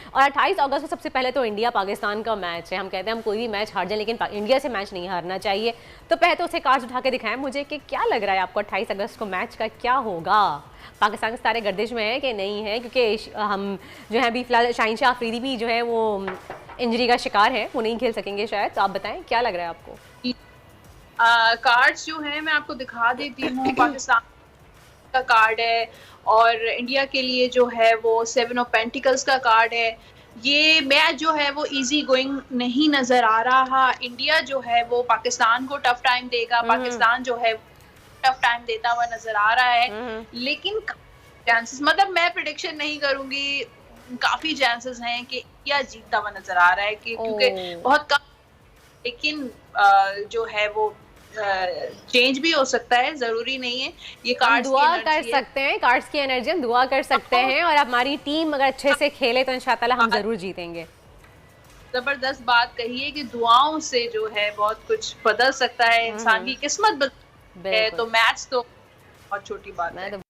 और 28 अगस्त को सबसे पहले तो इंडिया पाकिस्तान का मैच है। हम कहते हैं हम कोई भी मैच हार जाए लेकिन इंडिया से मैच नहीं हारना चाहिए। तो पहले तो उसे कार्ड्स उठा के दिखाएं मुझे कि क्या लग रहा है आपको 28 अगस्त को मैच का क्या होगा। पाकिस्तान के सारे गर्दिश में है कि नहीं है, क्योंकि हम जो है अभी फिलहाल शाहीन शाह अफरीदी भी जो है वो इंजरी का शिकार है, वो नहीं खेल सकेंगे शायद। तो आप बताएं क्या लग रहा है आपको। कार्ड्स जो है मैं आपको दिखा देती हूँ। पाकिस्तान का कार्ड है और इंडिया के लिए जो है वो 7 ऑफ पेंटिकल्स का कार्ड है। ये मैच जो है वो इजी गोइंग नहीं नजर आ रहा। इंडिया जो है वो पाकिस्तान को टफ टाइम देगा, पाकिस्तान जो है टफ टाइम देता हुआ नजर आ रहा है। लेकिन चांसेस, मतलब मैं प्रिडिक्शन नहीं करूंगी, काफी चांसेस हैं कि इंडिया जीतता हुआ नजर आ रहा है कि क्योंकि बहुत कम, लेकिन जो है वो चेंज भी हो सकता है, जरूरी नहीं है। ये हम कार्ड्स की दुआ कर एनर्जी है। सकते हैं, कार्ड्स की एनर्जी हम दुआ कर सकते हैं, और हमारी टीम अगर अच्छे से खेले तो इंशाअल्लाह हम जरूर जीतेंगे। जबरदस्त बात कही है कि दुआओं से जो है बहुत कुछ बदल सकता है, इंसान की किस्मत बदल है। तो मैच तो बहुत छोटी बात है।